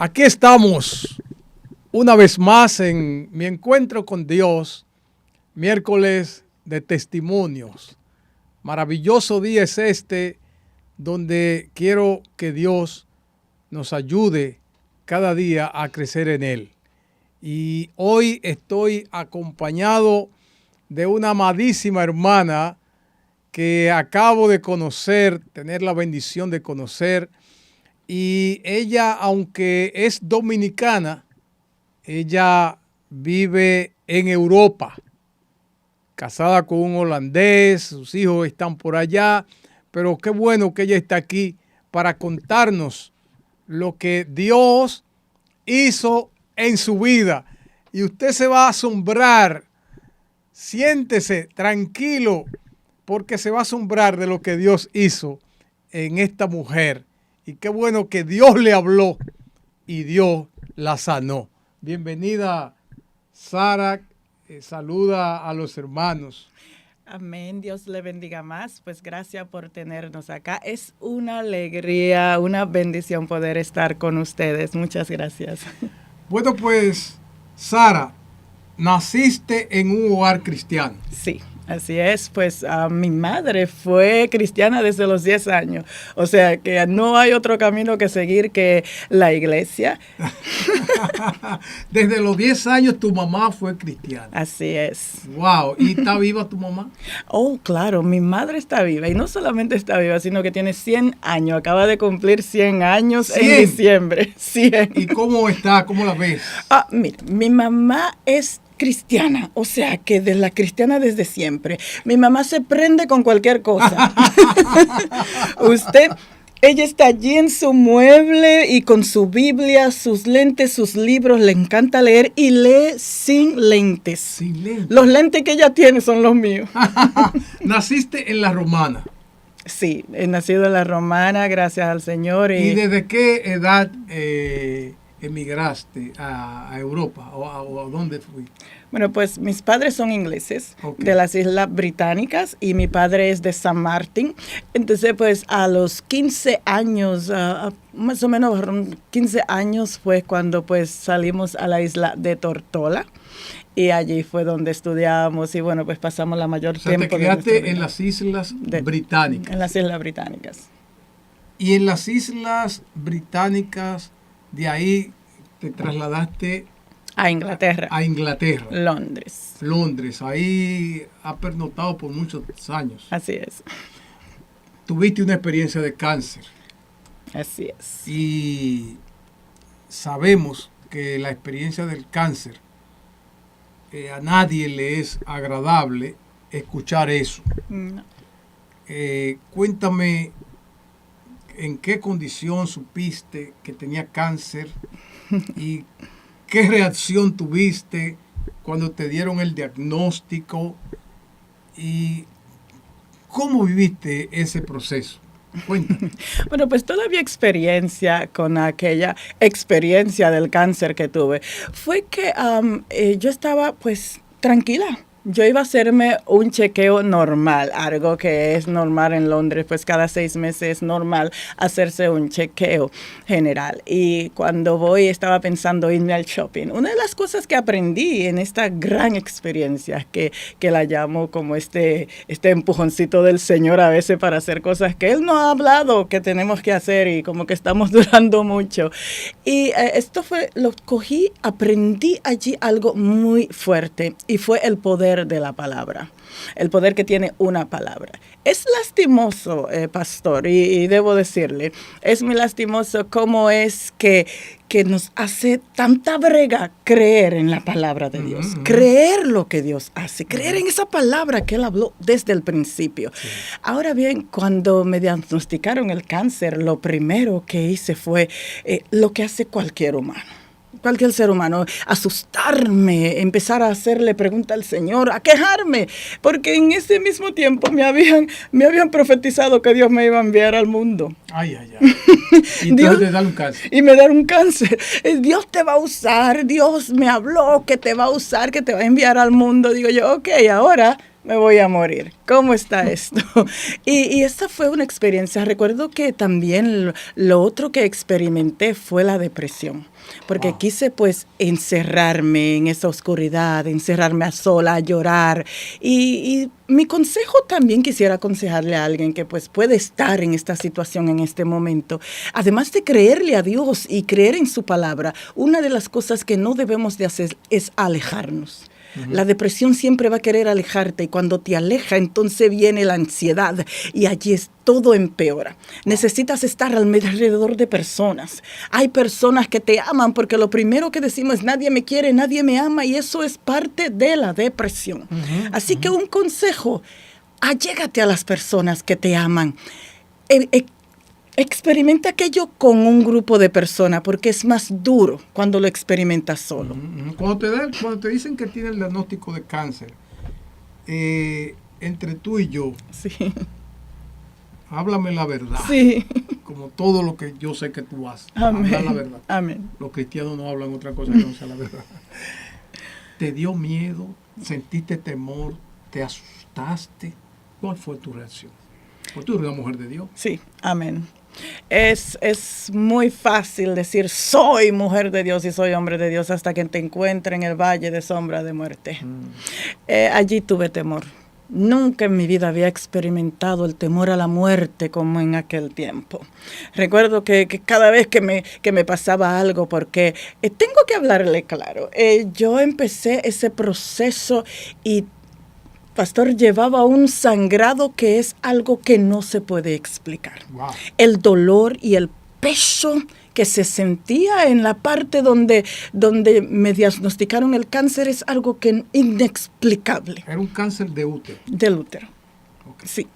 Aquí estamos una vez más en mi encuentro con Dios, miércoles de testimonios. Maravilloso día es este, donde quiero que Dios nos ayude cada día a crecer en Él. Y hoy estoy acompañado de una amadísima hermana que acabo de conocer, tener la bendición de conocer. Y ella, aunque es dominicana, ella vive en Europa, casada con un holandés, sus hijos están por allá, pero qué bueno que ella está aquí para contarnos lo que Dios hizo en su vida. Y usted se va a asombrar, siéntese tranquilo, porque se va a asombrar de lo que Dios hizo en esta mujer. Y qué bueno que Dios le habló y Dios la sanó. Bienvenida, Sara. Saluda a los hermanos. Amén, Dios le bendiga más. Pues gracias por tenernos acá. Es una alegría, una bendición poder estar con ustedes. Muchas gracias. Bueno, pues, Sara, naciste en un hogar cristiano. Sí. Así es, pues mi madre fue cristiana desde los 10 años, o sea que no hay otro camino que seguir que la iglesia. Desde los 10 años tu mamá fue cristiana. Así es. Wow, ¿y está viva tu mamá? Oh, claro, mi madre está viva y no solamente está viva, sino que tiene 100 años, acaba de cumplir 100 años 100. En diciembre. 100. ¿Y cómo está? ¿Cómo la ves? Mira, mi mamá es cristiana, o sea que de la cristiana desde siempre. Mi mamá se prende con cualquier cosa. Ella está allí en su mueble y con su Biblia, sus lentes, sus libros, le encanta leer y lee sin lentes. Sin lentes. Los lentes que ella tiene son los míos. ¿Naciste en La Romana? Sí, he nacido en La Romana, gracias al Señor. ¿Y desde qué edad emigraste a Europa o a dónde fui? Bueno, pues mis padres son ingleses, okay, de las Islas Británicas, y mi padre es de San Martín. Entonces, pues a los 15 años, más o menos 15 años fue cuando pues salimos a la isla de Tortola. Y allí fue donde estudiamos y bueno, pues pasamos la mayor tiempo. Te criaste en las Islas Británicas. En las Islas Británicas. Y en las Islas Británicas, de ahí te trasladaste a Inglaterra. A Inglaterra. Londres. Londres. Ahí has pernoctado por muchos años. Así es. Tuviste una experiencia de cáncer. Así es. Y sabemos que la experiencia del cáncer a nadie le es agradable escuchar eso. No. Cuéntame en qué condición supiste que tenía cáncer y qué reacción tuviste cuando te dieron el diagnóstico y cómo viviste ese proceso. Cuéntame. Bueno, pues toda mi experiencia con aquella experiencia del cáncer que tuve fue que yo estaba pues tranquila. Yo iba a hacerme un chequeo normal, algo que es normal en Londres, pues cada 6 meses es normal hacerse un chequeo general. Y cuando voy estaba pensando irme al shopping. Una de las cosas que aprendí en esta gran experiencia, que la llamo como este empujoncito del Señor a veces para hacer cosas que Él no ha hablado que tenemos que hacer y como que estamos durando mucho. Y esto fue, lo cogí, aprendí allí algo muy fuerte y fue el poder de la palabra, el poder que tiene una palabra. Es lastimoso, pastor, y debo decirle, es muy lastimoso cómo es que nos hace tanta brega creer en la palabra de Dios, creer lo que Dios hace, creer en esa palabra que Él habló desde el principio. Sí. Ahora bien, cuando me diagnosticaron el cáncer, lo primero que hice fue lo que hace cualquier humano. Cualquier ser humano, asustarme, empezar a hacerle preguntas al Señor, a quejarme, porque en ese mismo tiempo me habían profetizado que Dios me iba a enviar al mundo. Ay. Y Dios te da un cáncer. Y me da un cáncer. Dios te va a usar, Dios me habló que te va a usar, que te va a enviar al mundo. Digo yo, ok, ahora me voy a morir. ¿Cómo está esto? Y esta fue una experiencia. Recuerdo que también lo otro que experimenté fue la depresión, porque quise pues encerrarme en esa oscuridad, encerrarme a sola, a llorar. Y mi consejo también quisiera aconsejarle a alguien que pues puede estar en esta situación en este momento. Además de creerle a Dios y creer en su palabra, una de las cosas que no debemos de hacer es alejarnos. La depresión siempre va a querer alejarte y cuando te aleja entonces viene la ansiedad y allí todo empeora. Necesitas estar alrededor de personas. Hay personas que te aman porque lo primero que decimos es nadie me quiere, nadie me ama y eso es parte de la depresión. Así que un consejo, allégate a las personas que te aman. Experimenta aquello con un grupo de personas porque es más duro cuando lo experimentas solo. Cuando te dicen que tienes el diagnóstico de cáncer, entre tú y yo, sí, háblame la verdad. Sí. Como todo lo que yo sé que tú haces. Amén. Habla la verdad. Amén. Los cristianos no hablan otra cosa que no sea la verdad. ¿Te dio miedo? ¿Sentiste temor? ¿Te asustaste? ¿Cuál fue tu reacción? Porque tú eres una mujer de Dios. Sí, amén. Es muy fácil decir soy mujer de Dios y soy hombre de Dios hasta que te encuentre en el valle de sombra de muerte. Allí tuve temor. Nunca en mi vida había experimentado el temor a la muerte como en aquel tiempo. Recuerdo que cada vez que me pasaba algo, porque tengo que hablarle claro, yo empecé ese proceso y pastor, llevaba un sangrado que es algo que no se puede explicar. Wow. El dolor y el peso que se sentía en la parte donde me diagnosticaron el cáncer es algo que inexplicable. Era un cáncer de útero. Del útero. Okay. Sí.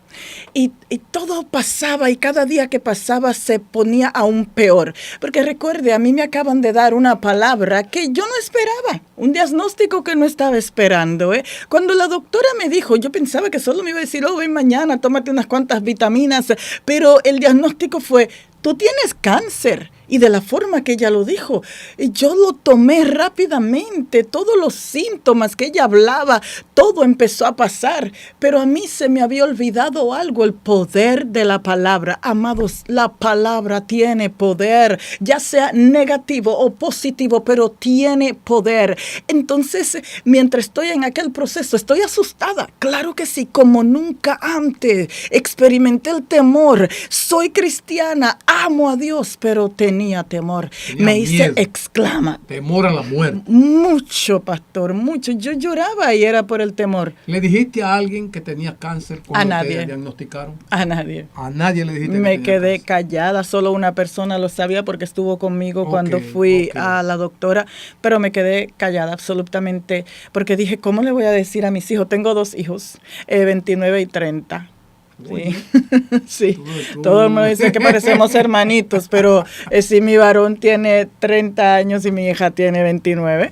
Y todo pasaba y cada día que pasaba se ponía aún peor. Porque recuerde, a mí me acaban de dar una palabra que yo no esperaba, un diagnóstico que no estaba esperando. Cuando la doctora me dijo, yo pensaba que solo me iba a decir, ven mañana, tómate unas cuantas vitaminas, pero el diagnóstico fue, tú tienes cáncer. Y de la forma que ella lo dijo, yo lo tomé rápidamente, todos los síntomas que ella hablaba, todo empezó a pasar, pero a mí se me había olvidado algo, el poder de la palabra. Amados, la palabra tiene poder, ya sea negativo o positivo, pero tiene poder. Entonces, mientras estoy en aquel proceso, estoy asustada, claro que sí, como nunca antes. Experimenté el temor, soy cristiana, amo a Dios, pero tenía temor. Me hice exclama. Temor a la muerte. Mucho, pastor, mucho. Yo lloraba y era por el temor. ¿Le dijiste a alguien que tenía cáncer cuando te diagnosticaron? A nadie. A nadie le dijiste. Me quedé callada, solo una persona lo sabía porque estuvo conmigo cuando fui a la doctora, pero me quedé callada absolutamente porque dije, ¿cómo le voy a decir a mis hijos? Tengo 2 hijos, 29 y 30. Sí, sí. Todo el mundo dice que parecemos hermanitos, pero sí, mi varón tiene 30 años y mi hija tiene 29.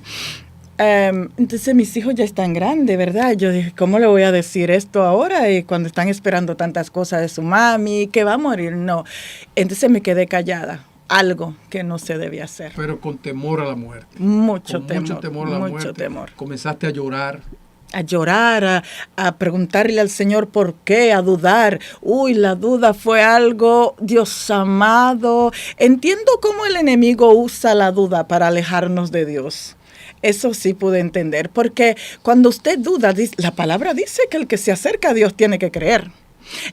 Entonces mis hijos ya están grandes, ¿verdad? Yo dije, ¿cómo le voy a decir esto ahora? Y cuando están esperando tantas cosas de su mami, que va a morir, no. Entonces me quedé callada. Algo que no se debía hacer. Pero con temor a la muerte. Mucho temor. Mucho temor a la muerte. Temor. Comenzaste a llorar. A llorar, a preguntarle al Señor por qué, a dudar. La duda fue algo, Dios amado. Entiendo cómo el enemigo usa la duda para alejarnos de Dios. Eso sí pude entender, porque cuando usted duda, la palabra dice que el que se acerca a Dios tiene que creer.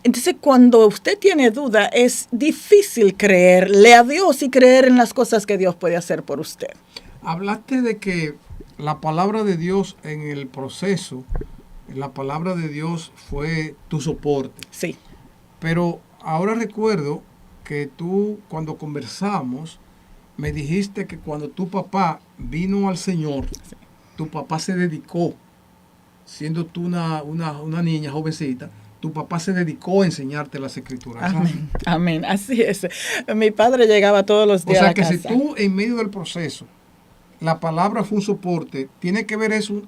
Entonces, cuando usted tiene duda, es difícil creerle a Dios y creer en las cosas que Dios puede hacer por usted. Hablaste de que la palabra de Dios en el proceso, la palabra de Dios fue tu soporte. Sí. Pero ahora recuerdo que tú, cuando conversamos, me dijiste que cuando tu papá vino al Señor, sí, tu papá se dedicó, siendo tú una niña jovencita, tu papá se dedicó a enseñarte las escrituras. Amén, amén, así es. Mi padre llegaba todos los días a la casa. O sea que si tú en medio del proceso, la palabra fue un soporte, ¿tiene que ver eso,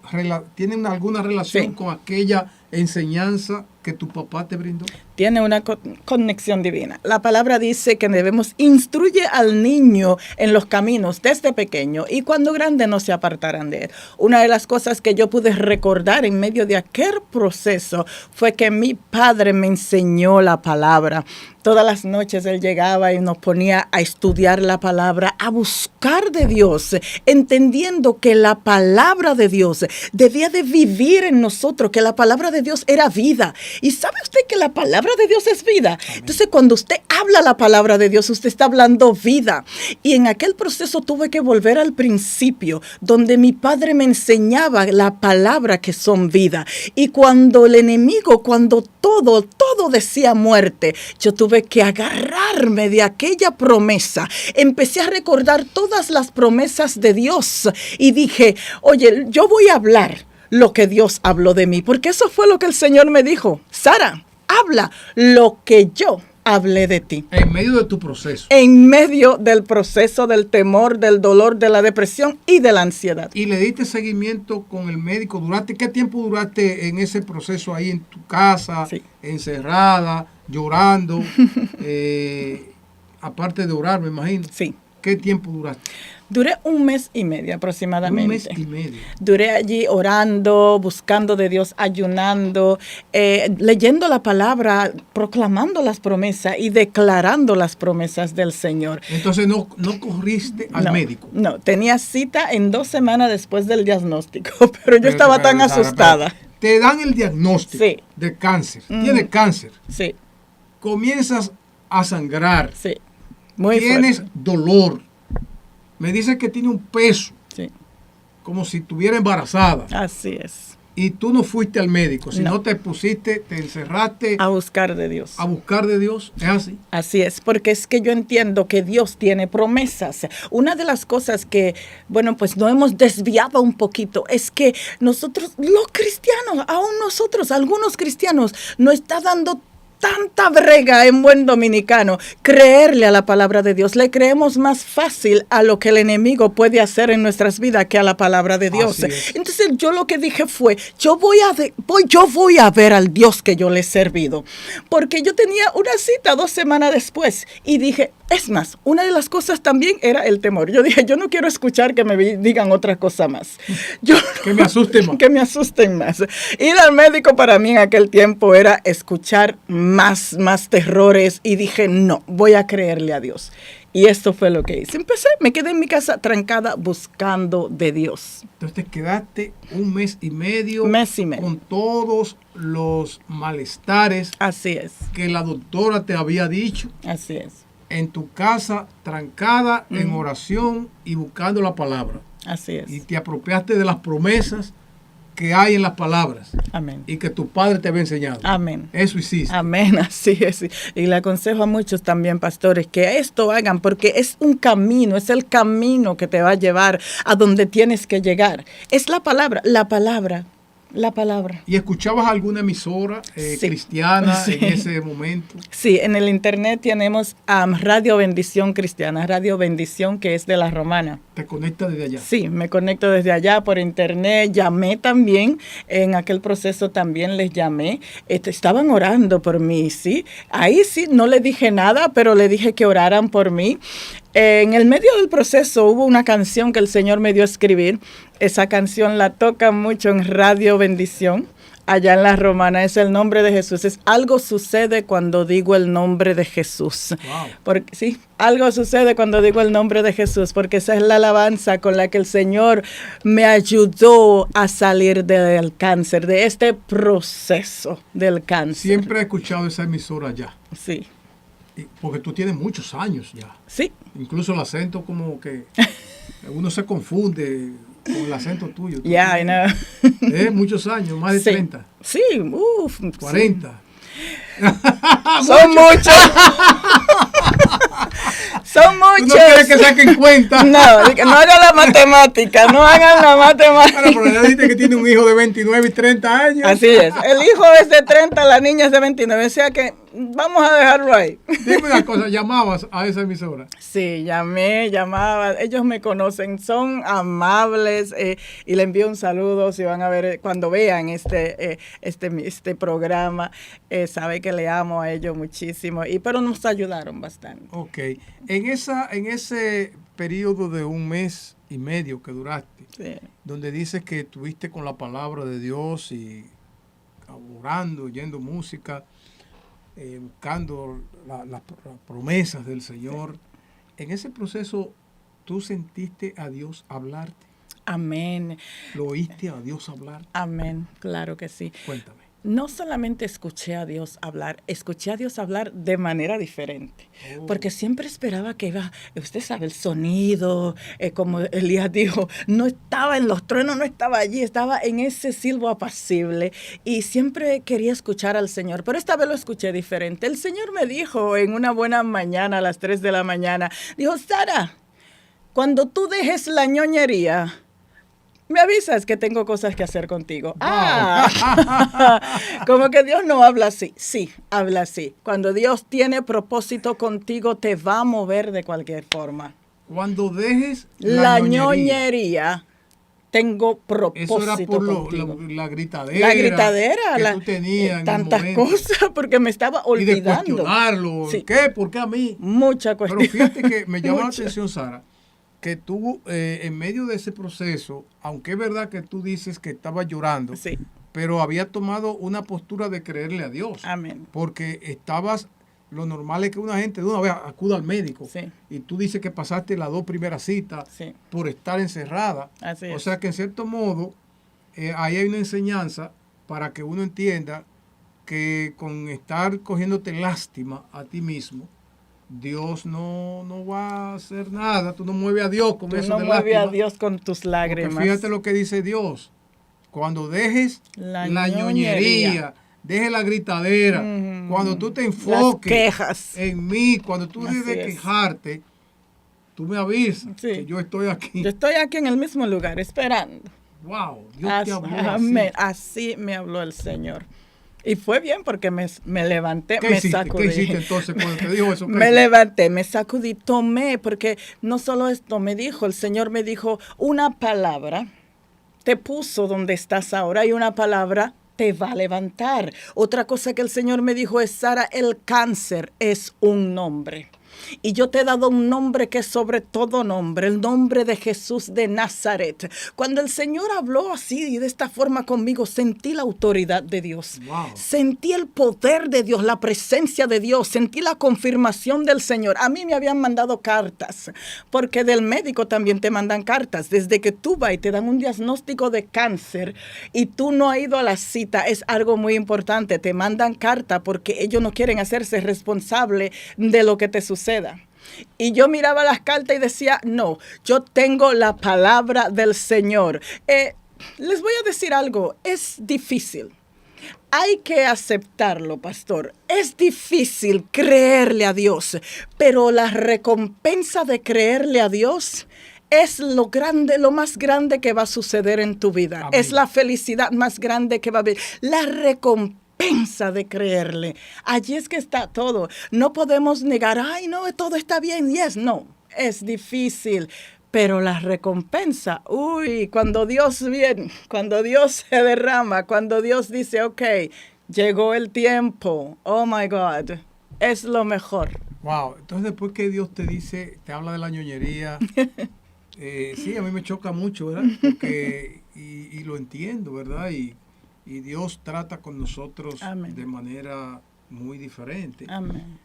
tiene alguna relación, sí, con aquella enseñanza que tu papá te brindó? Tiene una conexión divina. La palabra dice que debemos instruye al niño en los caminos desde pequeño y cuando grande no se apartarán de él. Una de las cosas que yo pude recordar en medio de aquel proceso fue que mi padre me enseñó la palabra. Todas las noches él llegaba y nos ponía a estudiar la palabra, a buscar de Dios, entendiendo que la palabra de Dios debía de vivir en nosotros, que la palabra de Dios era vida. ¿Y sabe usted que la palabra de Dios es vida? Amén. Entonces, cuando usted habla la palabra de Dios, usted está hablando vida. Y en aquel proceso tuve que volver al principio, donde mi padre me enseñaba la palabra que son vida. Y cuando el enemigo, cuando todo decía muerte, yo tuve que agarrarme de aquella promesa. Empecé a recordar todas las promesas de Dios y dije, oye, yo voy a hablar lo que Dios habló de mí, porque eso fue lo que el Señor me dijo. Sara, habla lo que yo hablé de ti. En medio de tu proceso. En medio del proceso del temor, del dolor, de la depresión y de la ansiedad. ¿Y le diste seguimiento con el médico? ¿Qué tiempo duraste en ese proceso ahí en tu casa, sí, encerrada, llorando? Aparte de orar, me imagino. Sí. ¿Qué tiempo duraste? Duré 1 mes y medio aproximadamente. 1 mes y medio. Duré allí orando, buscando de Dios, ayunando, leyendo la palabra, proclamando las promesas y declarando las promesas del Señor. Entonces no corriste al médico. No, tenía cita en 2 semanas después del diagnóstico, pero yo estaba tan asustada. Te dan el diagnóstico, sí, de cáncer. Tienes cáncer. Sí. Comienzas a sangrar. Sí. Muy Tienes fuerte. Dolor. Me dice que tiene un peso, sí, como si estuviera embarazada. Así es. Y tú no fuiste al médico, sino te pusiste, te encerraste. A buscar de Dios. A buscar de Dios, ¿es así? Así es, porque es que yo entiendo que Dios tiene promesas. Una de las cosas que, bueno, pues no hemos desviado un poquito, es que nosotros, los cristianos, aún nosotros, algunos cristianos, nos está dando tanta brega en buen dominicano, creerle a la palabra de Dios. Le creemos más fácil a lo que el enemigo puede hacer en nuestras vidas que a la palabra de Dios. Entonces yo lo que dije fue, yo voy a ver al Dios que yo le he servido. Porque yo tenía una cita 2 semanas después y dije, es más, una de las cosas también era el temor. Yo dije, yo no quiero escuchar que me digan otra cosa más. Que me asusten más. Que me asusten más. Ir al médico para mí en aquel tiempo era escuchar más terrores y dije, no, voy a creerle a Dios. Y esto fue lo que hice. Me quedé en mi casa trancada buscando de Dios. Entonces te quedaste 1 mes y medio. Con todos los malestares. Así es. Que la doctora te había dicho. Así es. En tu casa, trancada, en oración y buscando la palabra. Así es. Y te apropiaste de las promesas que hay en las palabras. Amén. Y que tu padre te había enseñado. Amén. Eso hiciste. Amén, así es. Y le aconsejo a muchos también, pastores, que esto hagan, porque es un camino, es el camino que te va a llevar a donde tienes que llegar. Es la palabra. ¿Y escuchabas alguna emisora cristiana en ese momento? Sí, en el internet tenemos Radio Bendición Cristiana, Radio Bendición, que es de La Romana. ¿Te conectas desde allá? Sí, me conecto desde allá por internet. Llamé también, en aquel proceso también les llamé. Estaban orando por mí, ¿sí? Ahí sí, no le dije nada, pero le dije que oraran por mí. En el medio del proceso hubo una canción que el Señor me dio a escribir. Esa canción la tocan mucho en Radio Bendición, allá en La Romana. Es el nombre de Jesús. Es algo sucede cuando digo el nombre de Jesús. Wow. Porque, sí, algo sucede cuando digo el nombre de Jesús, porque esa es la alabanza con la que el Señor me ayudó a salir del cáncer, de este proceso del cáncer. Siempre he escuchado esa emisora allá. Sí. Porque tú tienes muchos años ya. Sí. Incluso el acento como que uno se confunde con el acento tuyo. Yeah, I know. Muchos años, más de 30. Sí, 40. Sí. Son muchos. Son muchos. ¿Tú no quieres que saquen cuenta? No hagan la matemática, no hagan la matemática. Bueno, pero ya dijiste que tiene un hijo de 29 y 30 años. Así es. El hijo es de 30, la niña es de 29. O sea que vamos a dejarlo ahí. Dime una cosa, ¿llamabas a esa emisora? Sí, llamaba. Ellos me conocen, son amables y le envío un saludo si van a ver, cuando vean este programa, sabe que le amo a ellos muchísimo, pero nos ayudaron bastante. Ok. En ese periodo de 1 mes y medio que duraste, Sí. donde dices que estuviste con la palabra de Dios y orando, oyendo música, buscando las promesas del Señor. En ese proceso, ¿tú sentiste a Dios hablarte? Amén. ¿Lo oíste a Dios hablar? Amén, claro que sí. Cuéntame. No solamente escuché a Dios hablar de manera diferente, porque siempre esperaba que iba, usted sabe, el sonido, como Elías dijo, no estaba en los truenos, no estaba allí, estaba en ese silbo apacible y siempre quería escuchar al Señor, pero esta vez lo escuché diferente. El Señor me dijo en una buena mañana, a las 3 de la mañana, dijo, Sara, cuando tú dejes la ñoñería, me avisas que tengo cosas que hacer contigo. Wow. Como que Dios no habla así. Sí, habla así. Cuando Dios tiene propósito contigo, te va a mover de cualquier forma. Cuando dejes la ñoñería, tengo propósito. Eso era por la gritadera. La gritadera. Que tú tenías tantas cosas, porque me estaba olvidando. Y de cuestionarlo. Sí. ¿Qué? ¿Por qué a mí? Mucha cuestión. Pero fíjate que me llama la atención, Sara, que tú en medio de ese proceso, aunque es verdad que tú dices que estabas llorando, sí, pero había tomado una postura de creerle a Dios. Amén. Porque estabas, lo normal es que una gente de una vez acuda al médico. Sí. Y tú dices que pasaste las 2 primeras citas sí, por estar encerrada. Así es. O sea que en cierto modo, ahí hay una enseñanza para que uno entienda que con estar cogiéndote lástima a ti mismo, Dios no va a hacer nada. Tú no mueves a Dios con eso de lástima. Tú no mueves a Dios con tus lágrimas. Porque fíjate lo que dice Dios. Cuando dejes la ñoñería, dejes la gritadera, cuando tú te enfoques en mí, cuando tú dejes de quejarte, tú me avisas que yo estoy aquí. Yo estoy aquí en el mismo lugar esperando. Wow, Dios te habló así. Así me habló el Señor. Y fue bien porque me levanté, me sacudí. ¿Qué hiciste entonces cuando te dijo eso? Me levanté, me sacudí, tomé, porque no solo esto me dijo, el Señor me dijo, una palabra te puso donde estás ahora y una palabra te va a levantar. Otra cosa que el Señor me dijo es, Sara, el cáncer es un nombre. Y yo te he dado un nombre que es sobre todo nombre, el nombre de Jesús de Nazaret. Cuando el Señor habló así y de esta forma conmigo, sentí la autoridad de Dios. Wow. Sentí el poder de Dios, la presencia de Dios, sentí la confirmación del Señor. A mí me habían mandado cartas, porque del médico también te mandan cartas. Desde que tú vas y te dan un diagnóstico de cáncer y tú no has ido a la cita, es algo muy importante. Te mandan carta porque ellos no quieren hacerse responsable de lo que te suceda. Y yo miraba las cartas y decía, no, yo tengo la palabra del Señor. Les voy a decir algo, es difícil. Hay que aceptarlo, pastor. Es difícil creerle a Dios, pero la recompensa de creerle a Dios es lo más grande que va a suceder en tu vida. Amén. Es la felicidad más grande que va a haber. La recompensa de creerle. Allí es que está todo. No podemos negar, ay, no, todo está bien. Yes, no, es difícil. Pero la recompensa, cuando Dios viene, cuando Dios se derrama, cuando Dios dice, ok, llegó el tiempo, oh my God, es lo mejor. Wow, entonces después que Dios te dice, te habla de la ñoñería, sí, a mí me choca mucho, ¿verdad? Porque, y lo entiendo, ¿verdad? Y Dios trata con nosotros Amén. De manera muy diferente. Amén.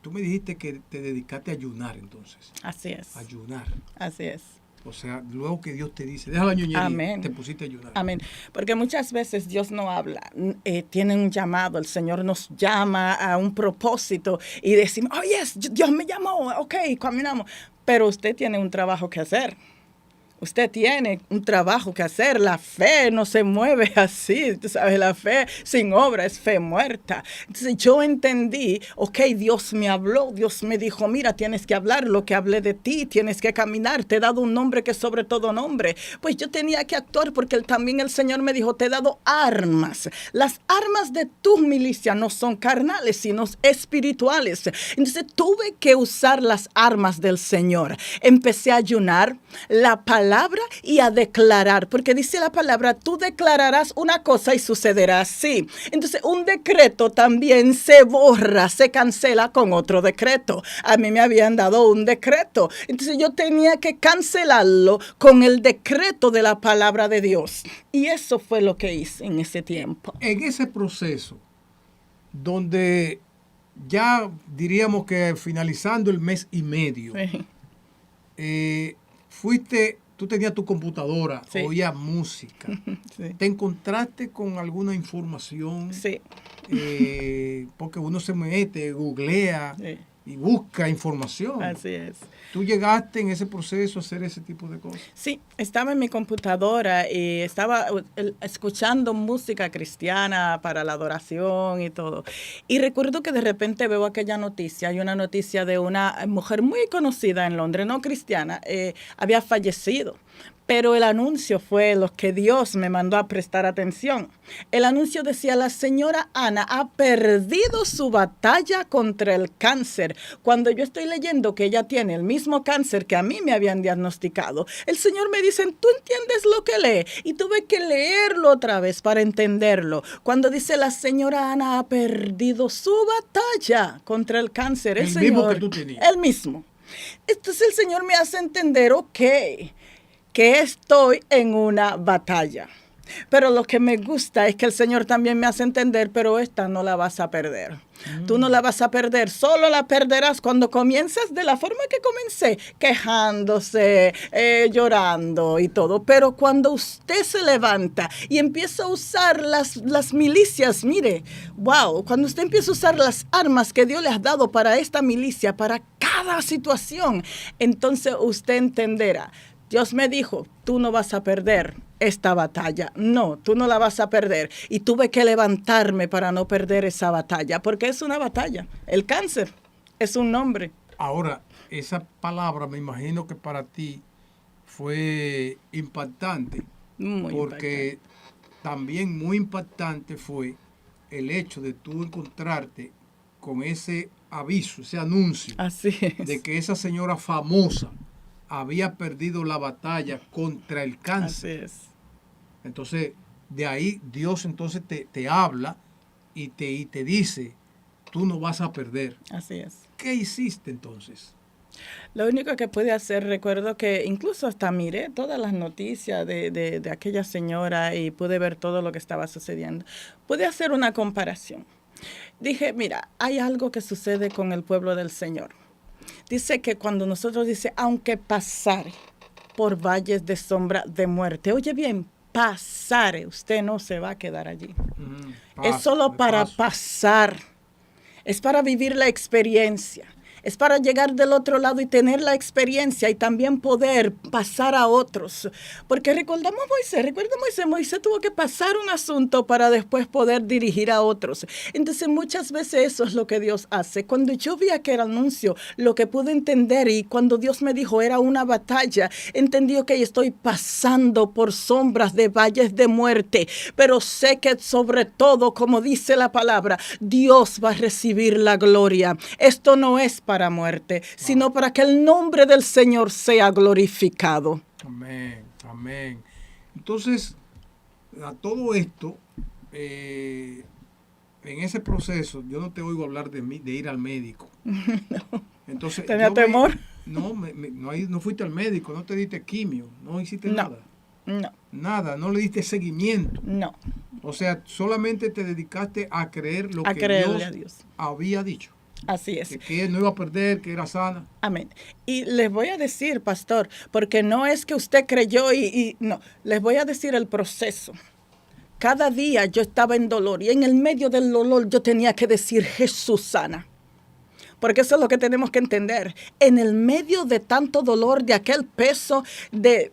Tú me dijiste que te dedicaste a ayunar entonces. Así es. Ayunar. Así es. O sea, luego que Dios te dice, deja la ñoñería, Amén. Te pusiste a ayunar. Amén. Porque muchas veces Dios no habla. Tiene un llamado, el Señor nos llama a un propósito y decimos, oh yes, Dios me llamó, ok, caminamos. Pero usted tiene un trabajo que hacer. Usted tiene un trabajo que hacer. La fe no se mueve así. Tú sabes, la fe sin obra es fe muerta. Entonces yo entendí, ok, Dios me habló, Dios me dijo, mira, tienes que hablar lo que hablé de ti, tienes que caminar, te he dado un nombre que es sobre todo nombre. Pues yo tenía que actuar porque también el Señor me dijo, te he dado armas. Las armas de tu milicia no son carnales, sino espirituales. Entonces tuve que usar las armas del Señor. Empecé a ayunar, la palabra y a declarar, porque dice la palabra, tú declararás una cosa y sucederá así. Entonces un decreto también se borra, se cancela con otro decreto. A mí me habían dado un decreto, entonces yo tenía que cancelarlo con el decreto de la palabra de Dios. Y eso fue lo que hice en ese tiempo. En ese proceso, donde ya diríamos que finalizando el mes y medio, sí. Tú tenías tu computadora, sí. Oías música, sí. ¿Te encontraste con alguna información? Sí. Porque uno se mete, googlea, sí. Y busca información. Así es. ¿Tú llegaste en ese proceso a hacer ese tipo de cosas? Sí, estaba en mi computadora y estaba escuchando música cristiana para la adoración y todo. Y recuerdo que de repente veo aquella noticia. Hay una noticia de una mujer muy conocida en Londres, no cristiana, había fallecido. Pero el anuncio fue lo que Dios me mandó a prestar atención. El anuncio decía, la señora Ana ha perdido su batalla contra el cáncer. Cuando yo estoy leyendo que ella tiene el mismo cáncer que a mí me habían diagnosticado, el Señor me dice, ¿tú entiendes lo que lee? Y tuve que leerlo otra vez para entenderlo. Cuando dice, la señora Ana ha perdido su batalla contra el cáncer. El Señor, mismo que tú tenías. El mismo. Entonces el Señor me hace entender, que estoy en una batalla. Pero lo que me gusta es que el Señor también me hace entender, pero esta no la vas a perder. Tú no la vas a perder, solo la perderás cuando comienzas de la forma que comencé, quejándose, llorando y todo. Pero cuando usted se levanta y empieza a usar las milicias, mire, wow, cuando usted empieza a usar las armas que Dios le ha dado para esta milicia, para cada situación, entonces usted entenderá. Dios me dijo, tú no vas a perder esta batalla. No, tú no la vas a perder. Y tuve que levantarme para no perder esa batalla, porque es una batalla. El cáncer es un nombre. Ahora, esa palabra me imagino que para ti fue impactante. Muy porque impactante. También muy impactante fue el hecho de tú encontrarte con ese aviso, ese anuncio. Así es. De que esa señora famosa había perdido la batalla contra el cáncer. Así es. Entonces, de ahí Dios entonces te habla y te dice, tú no vas a perder. Así es. ¿Qué hiciste entonces? Lo único que pude hacer, recuerdo que incluso hasta miré todas las noticias de aquella señora y pude ver todo lo que estaba sucediendo. Pude hacer una comparación. Dije, mira, hay algo que sucede con el pueblo del Señor. Dice que cuando nosotros dice, aunque pasare por valles de sombra de muerte, oye bien, pasare, usted no se va a quedar allí. Es solo para pasar, es para vivir la experiencia. Es para llegar del otro lado y tener la experiencia y también poder pasar a otros. Porque recordamos Moisés tuvo que pasar un asunto para después poder dirigir a otros. Entonces muchas veces eso es lo que Dios hace. Cuando yo vi aquel anuncio, lo que pude entender y cuando Dios me dijo era una batalla, entendí que estoy pasando por sombras de valles de muerte, pero sé que sobre todo, como dice la palabra, Dios va a recibir la gloria. Esto no es para muerte, sino para que el nombre del Señor sea glorificado. Amén, amén. Entonces, a todo esto, en ese proceso, yo no te oigo hablar de ir al médico. No. Entonces, ¿tenía temor? No fuiste al médico, no te diste quimio, no hiciste nada. No. Nada, no le diste seguimiento. No. O sea, solamente te dedicaste a creer lo que Dios había dicho. Así es. Que él no iba a perder, que era sana. Amén. Y les voy a decir, pastor, porque no es que usted creyó no, les voy a decir el proceso. Cada día yo estaba en dolor y en el medio del dolor yo tenía que decir, Jesús sana. porque eso es lo que tenemos que entender. En el medio de tanto dolor, de aquel peso, de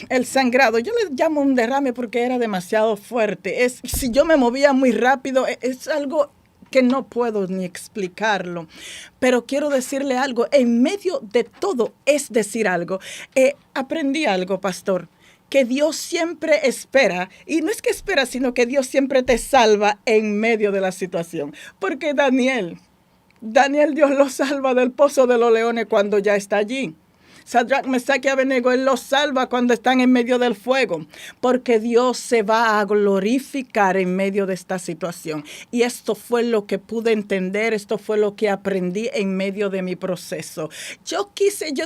el sangrado, yo le llamo un derrame porque era demasiado fuerte. Si yo me movía muy rápido, es algo que no puedo ni explicarlo. Pero quiero decirle algo, en medio de todo es decir algo. Aprendí algo, pastor, que Dios siempre espera, y no es que espera, sino que Dios siempre te salva en medio de la situación. Porque Daniel, Dios lo salva del pozo de los leones cuando ya está allí. Sadrach, Mesach y Abednego, Él los salva cuando están en medio del fuego, porque Dios se va a glorificar en medio de esta situación. Y esto fue lo que pude entender, esto fue lo que aprendí en medio de mi proceso. Yo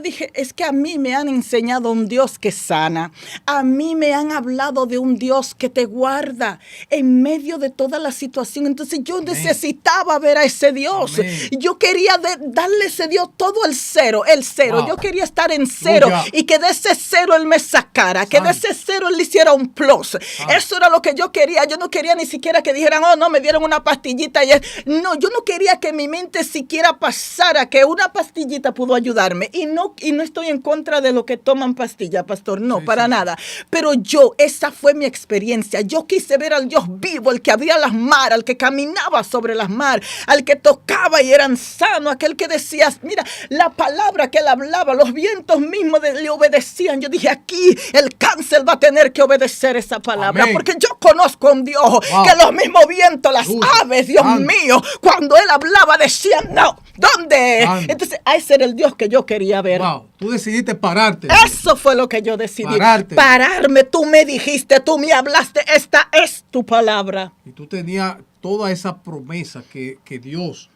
dije, es que a mí me han enseñado un Dios que sana, a mí me han hablado de un Dios que te guarda en medio de toda la situación. Entonces yo necesitaba ver a ese Dios. Yo quería darle a ese Dios todo el cero. Wow. Yo quería estar en cero y que de ese cero Él me sacara, que de ese cero Él le hiciera un plus. Eso era lo que yo quería. Yo no quería ni siquiera que dijeran, oh no, me dieron una pastillita. No, yo no quería que mi mente siquiera pasara que una pastillita pudo ayudarme. Y no estoy en contra de lo que toman pastillas, pastor, no, para nada. Pero esa fue mi experiencia. Yo quise ver al Dios vivo, el que abría las mares, al que caminaba sobre las mares, al que tocaba y eran sanos, aquel que decía, mira, la palabra que Él hablaba, los vientos mismos le obedecían. Yo dije, aquí el cáncer va a tener que obedecer esa palabra. Amén. Porque yo conozco a un Dios que los mismos vientos, las aves, Dios mío, cuando Él hablaba decían, no, ¿dónde? Entonces, ese era el Dios que yo quería ver. Wow. Tú decidiste pararte. Eso fue lo que yo decidí. Pararme. Tú me dijiste, tú me hablaste, esta es tu palabra. Y tú tenías toda esa promesa que Dios,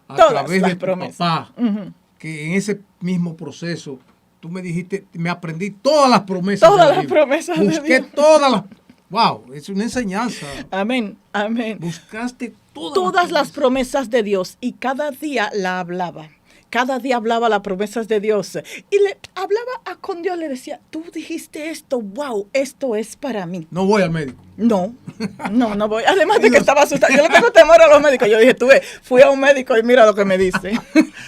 a través de tu papá, que en ese mismo proceso, tú me dijiste, me aprendí todas las promesas. Todas las promesas de Dios. Busqué todas las... Wow, es una enseñanza. Amén, amén. Buscaste todas las promesas de Dios y cada día la hablaba. Cada día hablaba las promesas de Dios. Y le hablaba con Dios, le decía, tú dijiste esto, wow, esto es para mí. No voy al médico. No voy. Además de que estaba asustada. Yo le tengo temor a los médicos. Yo dije, fui a un médico y mira lo que me dice.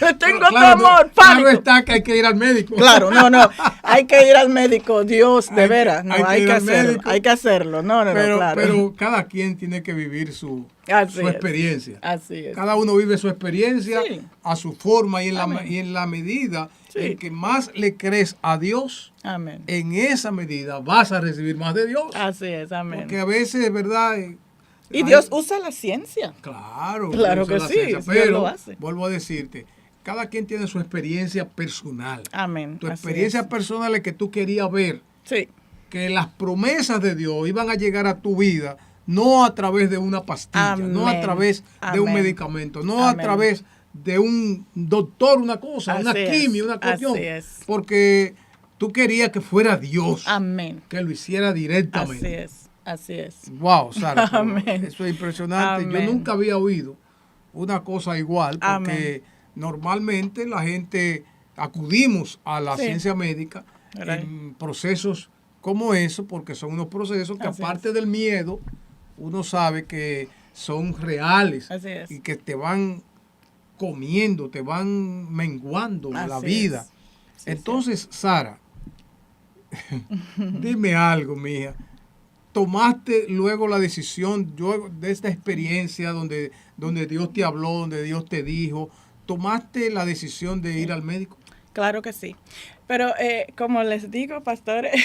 Le tengo temor, pánico. Claro está que hay que ir al médico. Claro, hay que ir al médico. Dios, de veras. Hay que hacerlo. Hay que hacerlo. Claro. Pero cada quien tiene que vivir su experiencia. Así es. Cada uno vive su experiencia a su forma y en la medida en que más le crees a Dios, amén, en esa medida vas a recibir más de Dios. Así es, amén. Porque a veces, ¿verdad? Y Dios usa la ciencia. Claro que sí. Ciencia, pero lo hace. Vuelvo a decirte, cada quien tiene su experiencia personal. Amén. Tu experiencia personal es que tú querías ver que las promesas de Dios iban a llegar a tu vida, no a través de una pastilla, amén, no a través de un medicamento, no a través de un doctor, una cosa, una quimio, una cuestión. Así es. Porque tú querías que fuera Dios. Amén. Que lo hiciera directamente. Así es. Wow, Sara, eso es impresionante. Amén. Yo nunca había oído una cosa igual, porque normalmente la gente acudimos a la ciencia médica en procesos como eso, porque son unos procesos que aparte del miedo, uno sabe que son reales y que te van comiendo, te van menguando la vida. Entonces, Sara, dime algo, mija. ¿Tomaste luego la decisión de esta experiencia donde Dios te habló, donde Dios te dijo, tomaste la decisión de ir al médico? Claro que sí. Pero como les digo, pastores,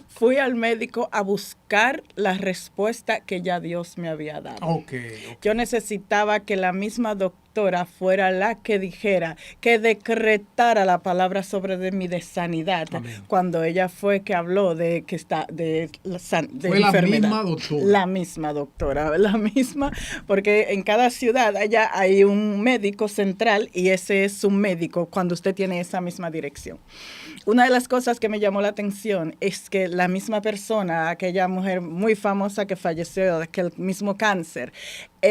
fui al médico a buscar la respuesta que ya Dios me había dado. Okay. Yo necesitaba que la misma doctora fuera la que dijera, que decretara la palabra sobre de mi de sanidad. Amén. Cuando ella fue que habló de que está de fue la misma doctora. La misma doctora, la misma, porque en cada ciudad allá hay un médico central y ese es un médico cuando usted tiene esa misma dirección. Una de las cosas que me llamó la atención es que la misma persona, aquella mujer muy famosa que falleció de aquel mismo cáncer,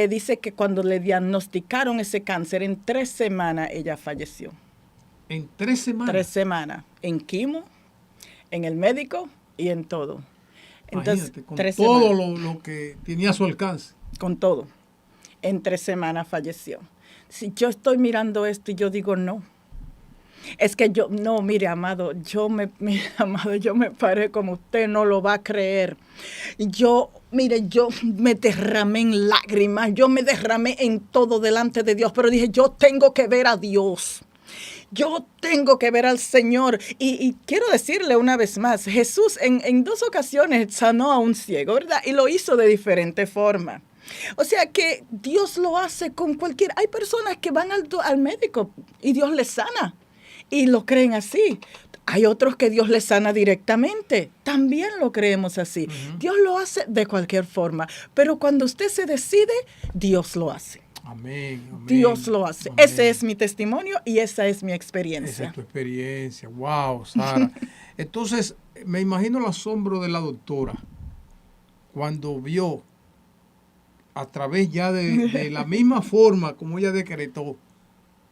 dice que cuando le diagnosticaron ese cáncer, en 3 semanas ella falleció. ¿En 3 semanas? 3 semanas. En quimo, en el médico y en todo. Entonces, imagínate, con todo lo que tenía a su alcance. Con todo. En 3 semanas falleció. si yo estoy mirando esto y yo digo no. Es que yo, no, mire, amado, yo me paré como usted no lo va a creer. Mire, yo me derramé en lágrimas, yo me derramé en todo delante de Dios, pero dije, yo tengo que ver a Dios. Yo tengo que ver al Señor. Y quiero decirle una vez más, Jesús en 2 ocasiones sanó a un ciego, ¿verdad? Y lo hizo de diferente forma. O sea que Dios lo hace con cualquier... Hay personas que van al médico y Dios les sana. Y lo creen así. Hay otros que Dios les sana directamente. También lo creemos así. Uh-huh. Dios lo hace de cualquier forma. Pero cuando usted se decide, Dios lo hace. Amén, amén. Dios lo hace. Amén. Ese es mi testimonio y esa es mi experiencia. Esa es tu experiencia. Wow, Sara. Entonces, me imagino el asombro de la doctora cuando vio a través ya de la misma forma como ella decretó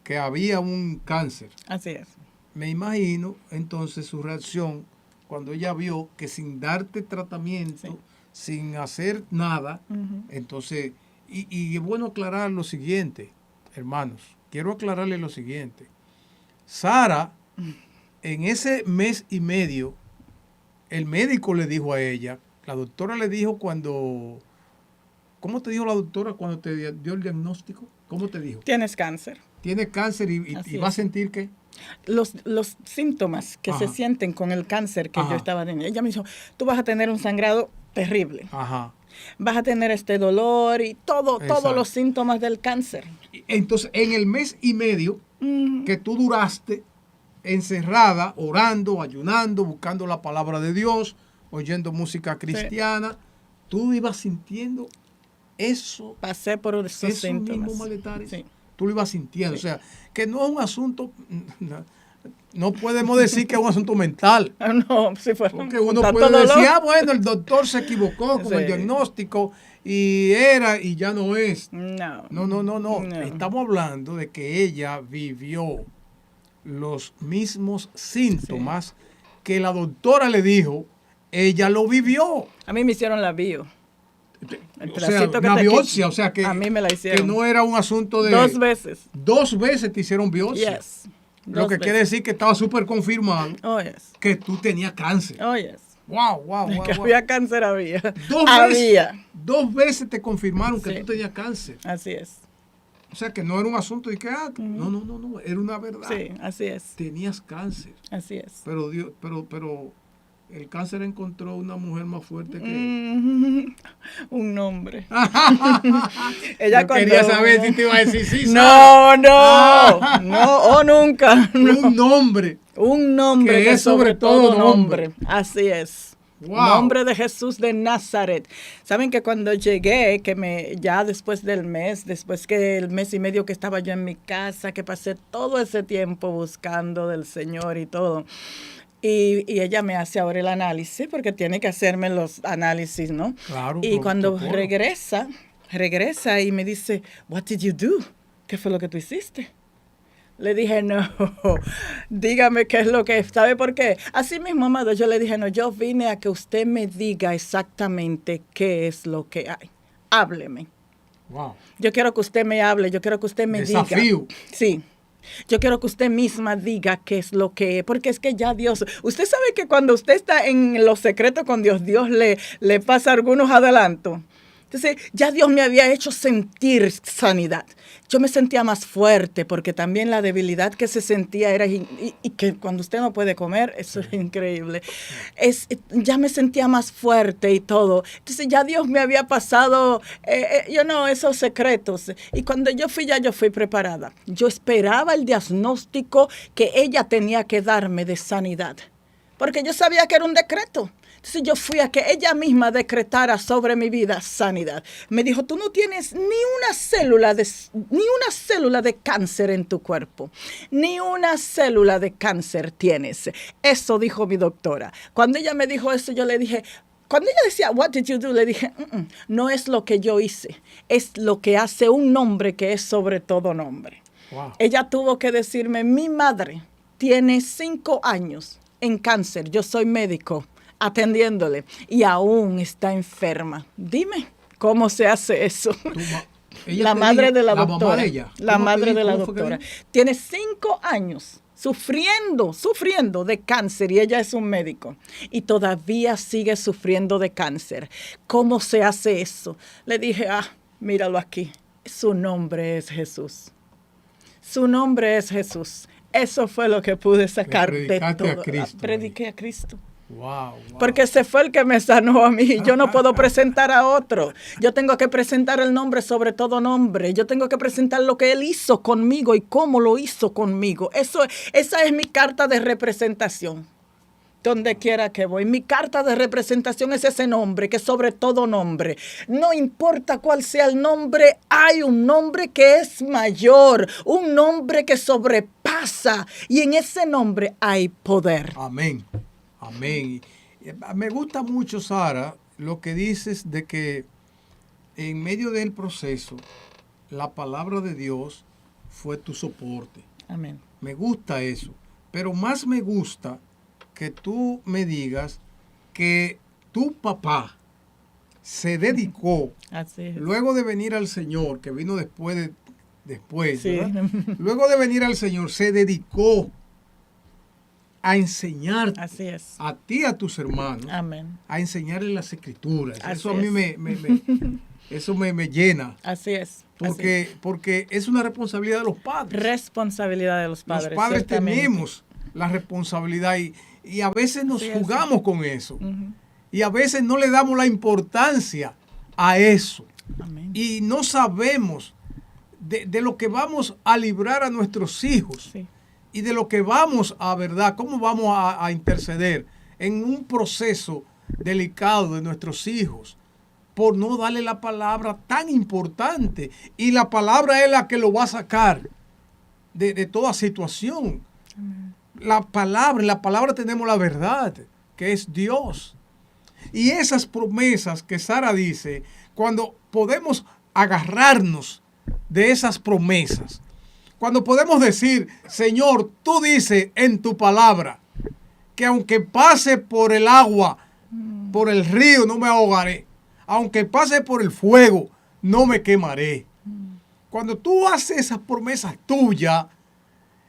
que había un cáncer. Así es. Me imagino entonces su reacción cuando ella vio que sin darte tratamiento, sí, sin hacer nada, uh-huh, entonces, y es bueno aclarar lo siguiente, hermanos, quiero aclararle lo siguiente. Sara, en ese mes y medio, el médico le dijo a ella, la doctora le dijo cuando, ¿cómo te dijo la doctora cuando te dio el diagnóstico? ¿Cómo te dijo? Tienes cáncer. Tienes cáncer y vas a sentir ¿qué? Los síntomas que se sienten con el cáncer que yo estaba teniendo. Ella me dijo, tú vas a tener un sangrado terrible. Ajá. Vas a tener este dolor y todos los síntomas del cáncer. Entonces, en el mes y medio que tú duraste encerrada, orando, ayunando, buscando la palabra de Dios, oyendo música cristiana, sí, tú ibas sintiendo eso. Pasé por esos síntomas. Mismos malestares. Sí. Tú lo ibas sintiendo. Sí. O sea, que no es un asunto, no podemos decir que es un asunto mental. No, si fuera. Porque uno puede decir, bueno, el doctor se equivocó con el diagnóstico y ya no es. No. Estamos hablando de que ella vivió los mismos síntomas que la doctora le dijo, ella lo vivió. A mí me hicieron la bio. O sea, una biopsia, o sea que, a mí me la hicieron. Que no era un asunto de... 2 veces. 2 veces te hicieron biopsia. Yes. Lo que quiere decir que estaba súper confirmado que tú tenías cáncer. Oh, yes. Wow. Que había cáncer, había. 2 veces te confirmaron que tú tenías cáncer. Así es. O sea que no era un asunto de que, no, era una verdad. Sí, así es. Tenías cáncer. Así es. Pero el cáncer encontró una mujer más fuerte que un nombre. Ella quería saber si te iba a decir sí. No, nunca. No. Un nombre que es sobre todo nombre. Así es. Wow. Nombre de Jesús de Nazaret. Saben que cuando llegué, ya después del mes, después que el mes y medio que estaba yo en mi casa, que pasé todo ese tiempo buscando del Señor y todo. Y ella me hace ahora el análisis, porque tiene que hacerme los análisis, ¿no? Claro. Y cuando regresa y me dice, what did you do? ¿Qué fue lo que tú hiciste? Le dije, no, dígame qué es lo que, ¿sabe por qué? Así mismo, amado, yo le dije, no, yo vine a que usted me diga exactamente qué es lo que hay. Hábleme. Wow. Yo quiero que usted me hable, yo quiero que usted me diga. Desafío. Sí. Yo quiero que usted misma diga qué es lo que es, porque es que ya Dios, usted sabe que cuando usted está en los secretos con Dios, Dios le pasa algunos adelantos. Entonces, ya Dios me había hecho sentir sanidad. Yo me sentía más fuerte porque también la debilidad que se sentía era, y que cuando usted no puede comer, eso es increíble. Ya me sentía más fuerte y todo. Entonces, ya Dios me había pasado, esos secretos. Y cuando yo fui preparada. Yo esperaba el diagnóstico que ella tenía que darme de sanidad. Porque yo sabía que era un decreto. Entonces yo fui a que ella misma decretara sobre mi vida sanidad. Me dijo, tú no tienes ni una célula de cáncer en tu cuerpo. Ni una célula de cáncer tienes. Eso dijo mi doctora. Cuando ella me dijo eso, yo le dije, cuando ella decía, what did you do? Le dije, no es lo que yo hice. Es lo que hace un nombre que es sobre todo nombre. Wow. Ella tuvo que decirme, mi madre tiene 5 años en cáncer. Yo soy médico atendiéndole y aún está enferma. Dime, ¿cómo se hace eso? La madre de la doctora. Mamá de ella. La madre de la ¿Cómo fue que doctora. dijo? Tiene 5 años sufriendo de cáncer y ella es un médico y todavía sigue sufriendo de cáncer. ¿Cómo se hace eso? Le dije, míralo aquí. Su nombre es Jesús. Su nombre es Jesús. Eso fue lo que pude sacar de todo. Prediqué a Cristo. Wow. Porque ese fue el que me sanó a mí. Yo no puedo presentar a otro. Yo tengo que presentar el nombre sobre todo nombre. Yo tengo que presentar lo que Él hizo conmigo y cómo lo hizo conmigo. Esa es mi carta de representación. Donde quiera que voy. Mi carta de representación es ese nombre, que sobre todo nombre. No importa cuál sea el nombre, hay un nombre que es mayor, un nombre que sobrepasa. Y en ese nombre hay poder. Amén. Amén. Me gusta mucho, Sara, lo que dices de que en medio del proceso, la palabra de Dios fue tu soporte. Amén. Me gusta eso. Pero más me gusta que tú me digas que tu papá se dedicó, Así es. luego de venir al Señor, que vino después, Sí. ¿verdad? Luego de venir al Señor, se dedicó a enseñarte Así es. a ti y a tus hermanos, Amén. a enseñarles las escrituras. Así Eso a mí es. me llena. Así es. Porque es una responsabilidad de los padres. Responsabilidad de los padres. Los padres ciertamente. tenemos la responsabilidad y a veces nos Así es. jugamos con eso. Ujú. Y a veces no le damos la importancia a eso. Amén. Y no sabemos de lo que vamos a librar a nuestros hijos. Sí. Y de lo que vamos a, ¿verdad? ¿Cómo vamos a interceder en un proceso delicado de nuestros hijos por no darle la palabra tan importante? Y la palabra es la que lo va a sacar de toda situación. Amén. En la palabra tenemos la verdad, que es Dios. Y esas promesas que Sara dice, cuando podemos agarrarnos de esas promesas, cuando podemos decir, Señor, tú dices en tu palabra que aunque pase por el agua, por el río, no me ahogaré. Aunque pase por el fuego, no me quemaré. Cuando tú haces esas promesas tuyas,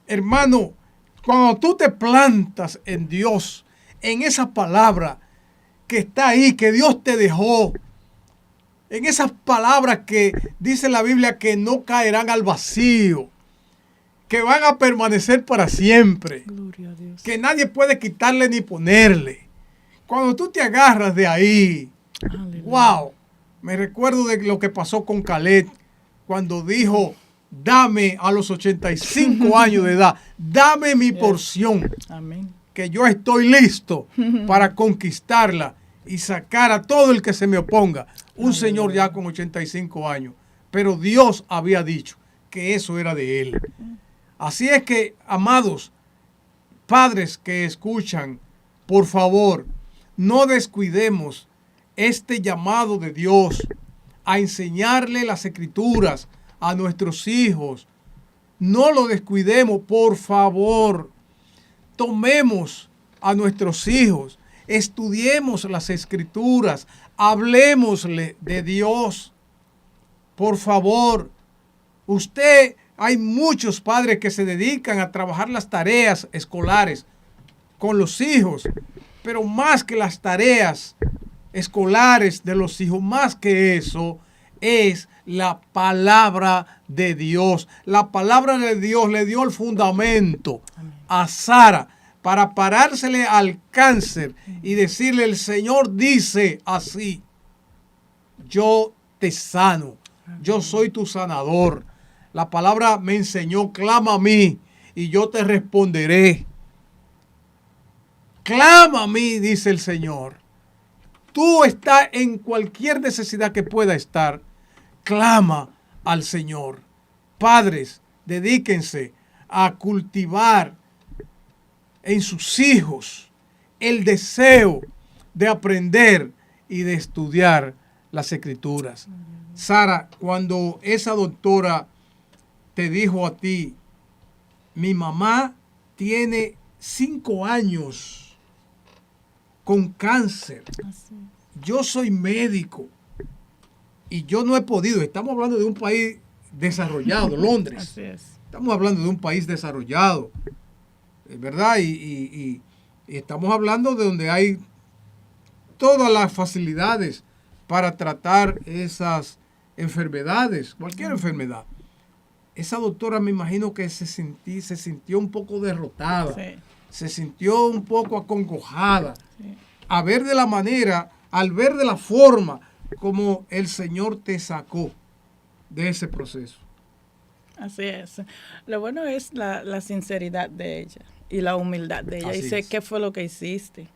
hermano, cuando tú te plantas en Dios, en esa palabra que está ahí, que Dios te dejó, en esas palabras que dice la Biblia que no caerán al vacío, que van a permanecer para siempre, Gloria a Dios. que nadie puede quitarle ni ponerle. Cuando tú te agarras de ahí, Aleluya. wow, me recuerdo de lo que pasó con Caleb cuando dijo, dame a los 85 años de edad, dame mi porción, Amén. que yo estoy listo para conquistarla y sacar a todo el que se me oponga. Un señor ya con 85 años, pero Dios había dicho que eso era de él. Así es que, amados padres que escuchan, por favor, no descuidemos este llamado de Dios a enseñarle las escrituras a nuestros hijos. No lo descuidemos, por favor. Tomemos a nuestros hijos, estudiemos las escrituras, hablemosle de Dios. Por favor, hay muchos padres que se dedican a trabajar las tareas escolares con los hijos, pero más que las tareas escolares de los hijos, más que eso, es la palabra de Dios. La palabra de Dios le dio el fundamento a Sara para parársele al cáncer y decirle, el Señor dice así, yo te sano, yo soy tu sanador. La palabra me enseñó, clama a mí y yo te responderé. Clama a mí, dice el Señor. Tú estás en cualquier necesidad que pueda estar, clama al Señor. Padres, dedíquense a cultivar en sus hijos el deseo de aprender y de estudiar las escrituras. Sara, cuando esa doctora te dijo a ti, mi mamá tiene 5 años con cáncer, yo soy médico, y yo no he podido. Estamos hablando de un país desarrollado, Londres. Así es. Estamos hablando de un país desarrollado, ¿verdad? Y estamos hablando de donde hay todas las facilidades para tratar esas enfermedades, cualquier enfermedad. Esa doctora me imagino que se sintió un poco derrotada, Sí. se sintió un poco acongojada, Sí. al ver de la forma como el Señor te sacó de ese proceso. Así es. Lo bueno es la sinceridad de ella y la humildad de ella. Así Dice, es. ¿qué fue lo que hiciste?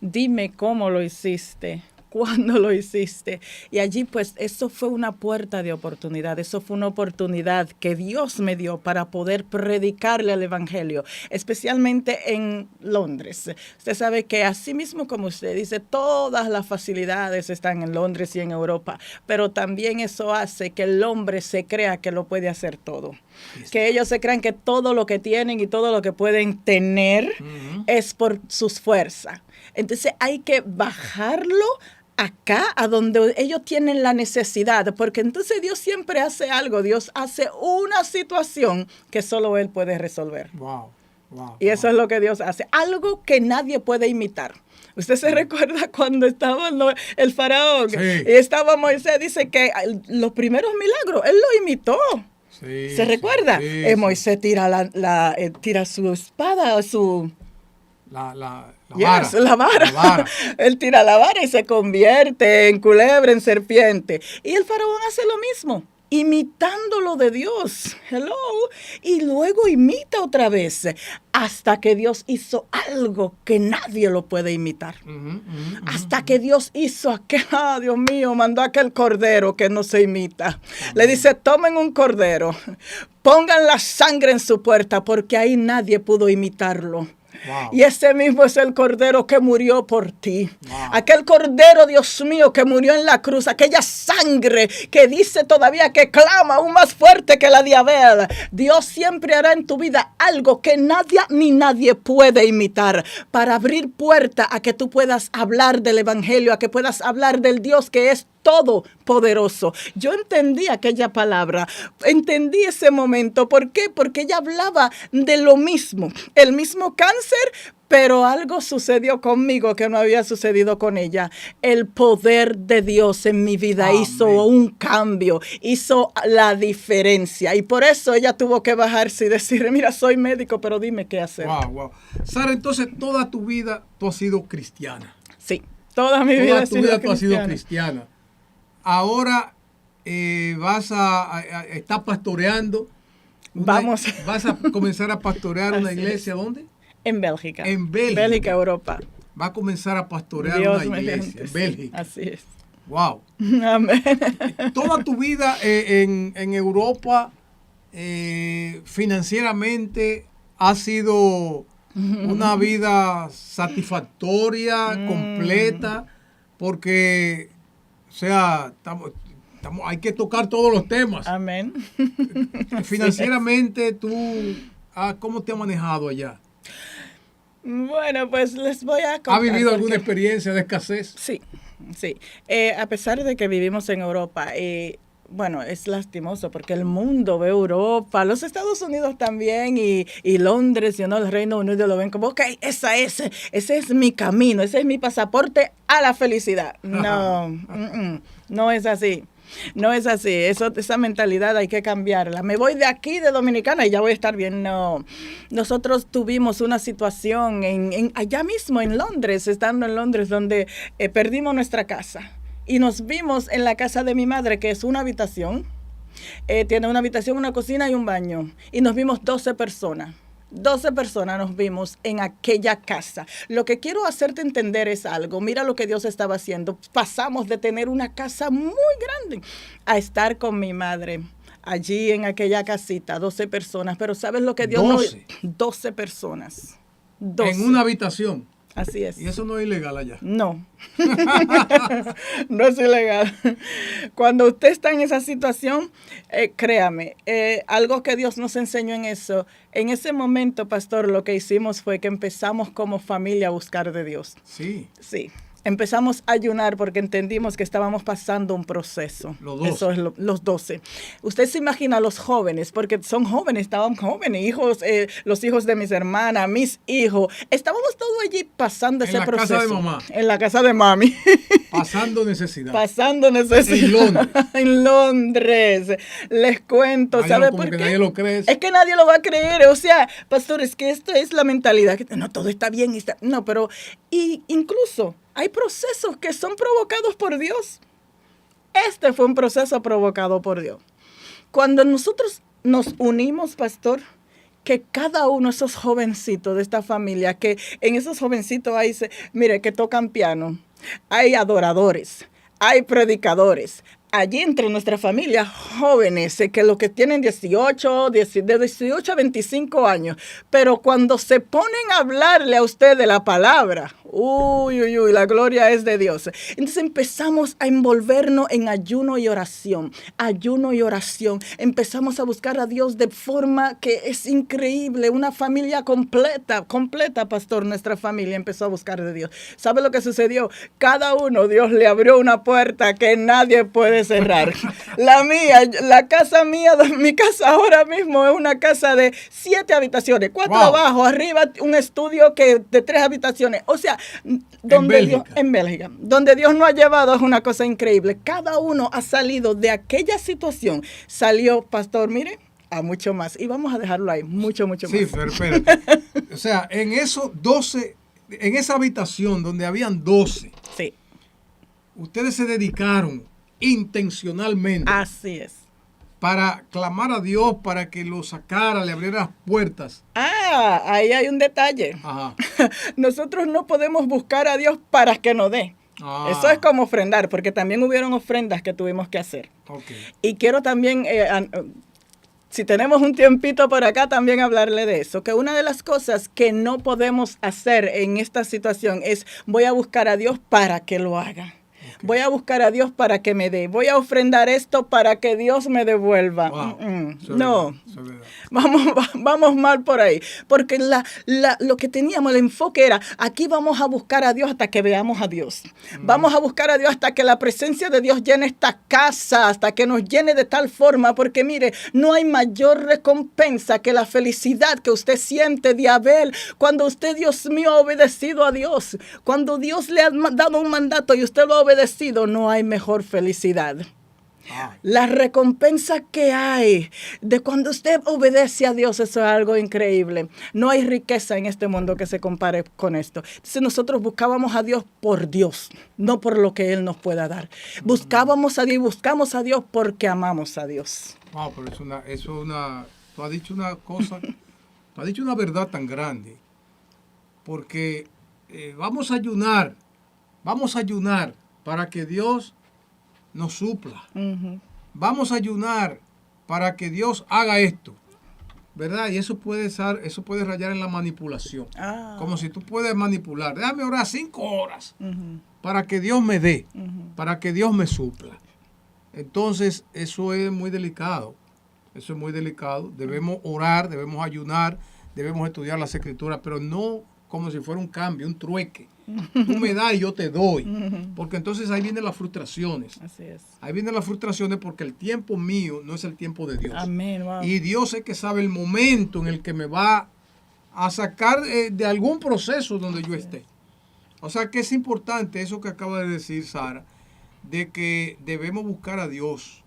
Dime cómo lo hiciste, cuándo lo hiciste. Y allí pues eso fue una puerta de oportunidad, eso fue una oportunidad que Dios me dio para poder predicarle el Evangelio, especialmente en Londres. Usted sabe que así mismo como usted dice, todas las facilidades están en Londres y en Europa, pero también eso hace que el hombre se crea que lo puede hacer todo. Que ellos se crean que todo lo que tienen y todo lo que pueden tener es por sus fuerzas. Entonces hay que bajarlo acá, a donde ellos tienen la necesidad, porque entonces Dios siempre hace algo, Dios hace una situación que solo Él puede resolver. Wow, wow. Y eso es lo que Dios hace, algo que nadie puede imitar. ¿Usted se recuerda cuando estaba el faraón? Sí. Y estaba Moisés, dice que los primeros milagros, él lo imitó. Sí, ¿Se recuerda? sí, sí. Moisés tira tira su espada, su... La Yes, vara. la vara. La vara. Él tira la vara y se convierte en culebra, en serpiente. Y el faraón hace lo mismo, imitándolo de Dios. Hello. Y luego imita otra vez, hasta que Dios hizo algo que nadie lo puede imitar. Hasta que Dios hizo aquel, Dios mío, mandó aquel cordero que no se imita. Le dice, tomen un cordero, pongan la sangre en su puerta, porque ahí nadie pudo imitarlo. Wow. Y ese mismo es el cordero que murió por ti. Wow. Aquel cordero, Dios mío, que murió en la cruz. Aquella sangre que dice todavía que clama aún más fuerte que la de Abel. Dios siempre hará en tu vida algo que nadie puede imitar, para abrir puerta a que tú puedas hablar del Evangelio, a que puedas hablar del Dios que es todopoderoso. Yo entendí aquella palabra, entendí ese momento. ¿Por qué? Porque ella hablaba de lo mismo, el mismo cáncer, pero algo sucedió conmigo que no había sucedido con ella. El poder de Dios en mi vida Amén. hizo un cambio, hizo la diferencia. Y por eso ella tuvo que bajarse y decir, mira, soy médico, pero dime qué hacer. Wow, wow. Sara, entonces toda tu vida tú has sido cristiana. Sí, toda mi vida Toda he tu sido vida tú has sido cristiana. cristiana. Ahora vas a estar pastoreando. Vas a comenzar a pastorear una Así iglesia, ¿dónde? En Bélgica. En Bélgica. Bélgica, Europa. Va a comenzar a pastorear Dios una iglesia mediante, en sí, Bélgica. así es. Wow. Amén. Toda tu vida en Europa, financieramente, ha sido una vida satisfactoria, completa, porque, o sea, hay que tocar todos los temas. Amén. Financieramente, tú, ¿cómo te has manejado allá? Bueno, pues les voy a contar. ¿Ha vivido alguna porque- experiencia de escasez? Sí, sí. A pesar de que vivimos en Europa, bueno, es lastimoso porque el mundo ve Europa, los Estados Unidos también y Londres, el Reino Unido lo ven como, ok, ese es mi camino, ese es mi pasaporte a la felicidad. No, no es así. No es así, esa mentalidad hay que cambiarla. Me voy de aquí, de Dominicana, y ya voy a estar bien. No, nosotros tuvimos una situación allá mismo en Londres, estando en Londres, donde perdimos nuestra casa. Y nos vimos en la casa de mi madre, que es una habitación. Tiene una habitación, una cocina y un baño. Y nos vimos 12 personas. 12 personas nos vimos en aquella casa. Lo que quiero hacerte entender es algo. Mira lo que Dios estaba haciendo. Pasamos de tener una casa muy grande a estar con mi madre allí en aquella casita, 12 personas. Pero ¿sabes lo que Dios 12. 12 personas. 12. En una habitación. Así es. Y eso no es ilegal allá. No, no es ilegal. Cuando usted está en esa situación, créame, algo que Dios nos enseñó en eso, en ese momento, pastor, lo que hicimos fue que empezamos como familia a buscar de Dios. Sí. Sí. Empezamos a ayunar porque entendimos que estábamos pasando un proceso. Los 12. Eso es los 12. Usted se imagina a los jóvenes, porque son jóvenes, estaban jóvenes, hijos, los hijos de mis hermanas, mis hijos. Estábamos todos allí pasando ese proceso. En la casa de mamá. En la casa de mami. Pasando necesidad. Pasando necesidad. En Londres. En Londres. Les cuento, ¿sabe por qué? Nadie lo cree. Es que nadie lo va a creer. O sea, pastor, es que esto es la mentalidad. Que, no, todo está bien. No, pero incluso hay procesos que son provocados por Dios. Este fue un proceso provocado por Dios. Cuando nosotros nos unimos, pastor, que cada uno de esos jovencitos de esta familia, que en esos jovencitos hay, mire, que tocan piano, hay adoradores, hay predicadores. Allí entre nuestra familia, jóvenes, que los que tienen de 18 a 25 años, pero cuando se ponen a hablarle a usted de la palabra, la gloria es de Dios. Entonces empezamos a envolvernos en ayuno y oración, Empezamos a buscar a Dios de forma que es increíble, una familia completa, pastor, nuestra familia empezó a buscar de Dios. ¿Sabe lo que sucedió? Cada uno, Dios le abrió una puerta que nadie puede cerrar. La casa mía, mi casa ahora mismo es una casa de 7 habitaciones, 4 abajo, arriba un estudio de 3 habitaciones. O sea, en Bélgica, donde Dios nos ha llevado es una cosa increíble. Cada uno ha salido de aquella situación, salió, pastor, mire, a mucho más. Y vamos a dejarlo ahí, mucho más. Sí, pero espérate. O sea, en esos 12, en esa habitación donde habían 12, sí, ustedes se dedicaron intencionalmente. Así es. Para clamar a Dios para que lo sacara, le abriera las puertas. Ahí hay un detalle. Ajá. Nosotros no podemos buscar a Dios para que nos dé. Eso es como ofrendar, porque también hubieron ofrendas que tuvimos que hacer. Okay. Y quiero también, si tenemos un tiempito por acá, también hablarle de eso. Que una de las cosas que no podemos hacer en esta situación es voy a buscar a Dios para que lo haga. Voy a buscar a Dios para que me dé. Voy a ofrendar esto para que Dios me devuelva. Wow. No. Vamos mal por ahí. Porque lo que teníamos, el enfoque era, aquí vamos a buscar a Dios hasta que veamos a Dios. Vamos a buscar a Dios hasta que la presencia de Dios llene esta casa, hasta que nos llene de tal forma. Porque mire, no hay mayor recompensa que la felicidad que usted siente de haber cuando usted, Dios mío, ha obedecido a Dios. Cuando Dios le ha dado un mandato y usted lo ha obedecido, no hay mejor felicidad. La recompensa que hay de cuando usted obedece a Dios, eso es algo increíble. No hay riqueza en este mundo que se compare con esto. Entonces nosotros buscábamos a Dios por Dios, no por lo que Él nos pueda dar. Buscábamos a Dios y buscamos a Dios porque amamos a Dios. Wow, pero tú has dicho una cosa, tú has dicho una verdad tan grande, porque vamos a ayunar para que Dios nos supla. Uh-huh. Vamos a ayunar para que Dios haga esto, ¿verdad? Y eso puede rayar en la manipulación. Como si tú puedes manipular. Déjame orar 5 horas para que Dios me dé, para que Dios me supla. Entonces, eso es muy delicado. Debemos orar, debemos ayunar, debemos estudiar las Escrituras, pero no como si fuera un cambio, un trueque. Tú me das y yo te doy. Porque entonces ahí vienen las frustraciones. Así es. Ahí vienen las frustraciones porque el tiempo mío no es el tiempo de Dios. Amén. Wow. Y Dios es que sabe el momento en el que me va a sacar de algún proceso donde yo esté. O sea que es importante eso que acaba de decir Sara, de que debemos buscar a Dios,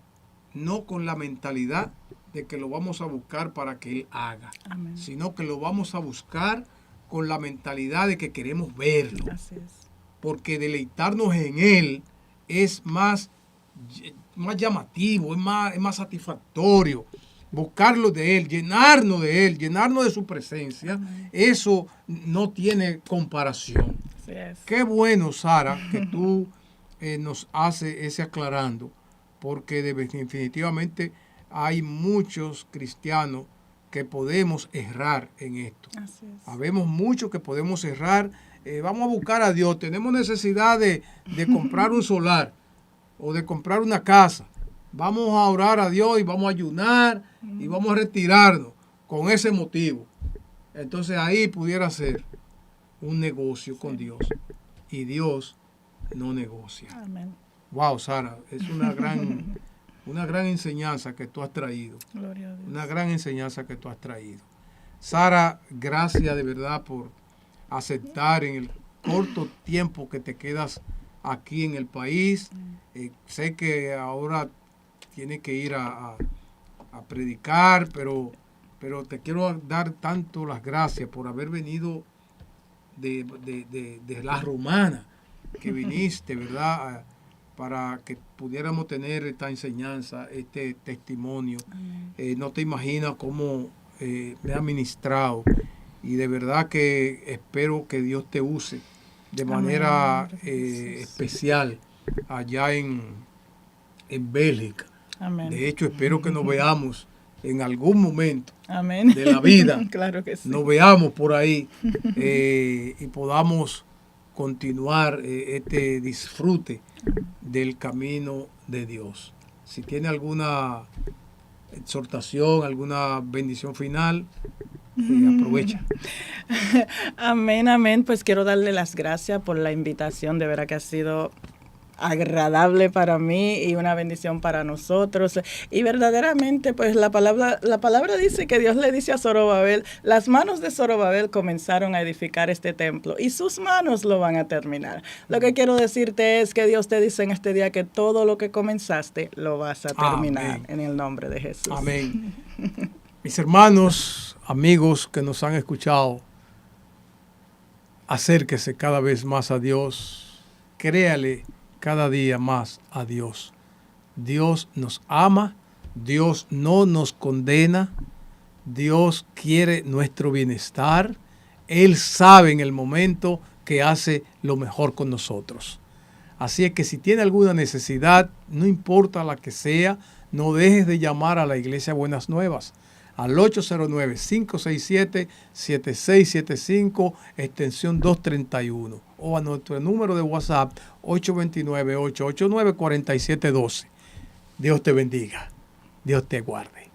no con la mentalidad de que lo vamos a buscar para que Él haga, Amén, sino que lo vamos a buscar con la mentalidad de que queremos verlo. Así es. Porque deleitarnos en Él es más llamativo, es más satisfactorio. Buscarlo de Él, llenarnos de su presencia, Amén, eso no tiene comparación. Así es. Qué bueno, Sara, que tú nos haces ese aclarando, porque definitivamente hay muchos cristianos que podemos errar en esto. Así es. Habemos muchos que podemos errar. Vamos a buscar a Dios. Tenemos necesidad de comprar un solar o de comprar una casa. Vamos a orar a Dios y vamos a ayunar y vamos a retirarnos con ese motivo. Entonces ahí pudiera ser un negocio con Dios. Y Dios no negocia. Amén. Wow, Sara, es una gran enseñanza que tú has traído. Gloria a Dios. Una gran enseñanza que tú has traído. Sara, gracias de verdad por aceptar en el corto tiempo que te quedas aquí en el país. Sé que ahora tienes que ir a predicar, pero te quiero dar tanto las gracias por haber venido de la Romana, que viniste, ¿verdad? Para que pudiéramos tener esta enseñanza, este testimonio. No te imaginas cómo me ha ministrado, y de verdad que espero que Dios te use de manera especial allá en Bélgica. Amén. De hecho, espero que nos veamos en algún momento Amén. de la vida. Claro que sí. Nos veamos por ahí y podamos continuar este disfrute del camino de Dios. Si tiene alguna exhortación, alguna bendición final, aprovecha. Amén, amén. Pues quiero darle las gracias por la invitación. De verdad que ha sido agradable para mí y una bendición para nosotros. Y verdaderamente, pues la palabra dice que Dios le dice a Zorobabel, las manos de Zorobabel comenzaron a edificar este templo y sus manos lo van a terminar. Lo que quiero decirte es que Dios te dice en este día que todo lo que comenzaste lo vas a terminar. Amén. En el nombre de Jesús. Amén. Mis hermanos, amigos que nos han escuchado, acérquese cada vez más a Dios. Créale cada día más a Dios. Dios nos ama, Dios no nos condena, Dios quiere nuestro bienestar. Él sabe en el momento que hace lo mejor con nosotros. Así es que si tiene alguna necesidad, no importa la que sea, no dejes de llamar a la Iglesia Buenas Nuevas al 809-567-7675, extensión 231, o a nuestro número de WhatsApp 829-889-4712. Dios te bendiga. Dios te guarde.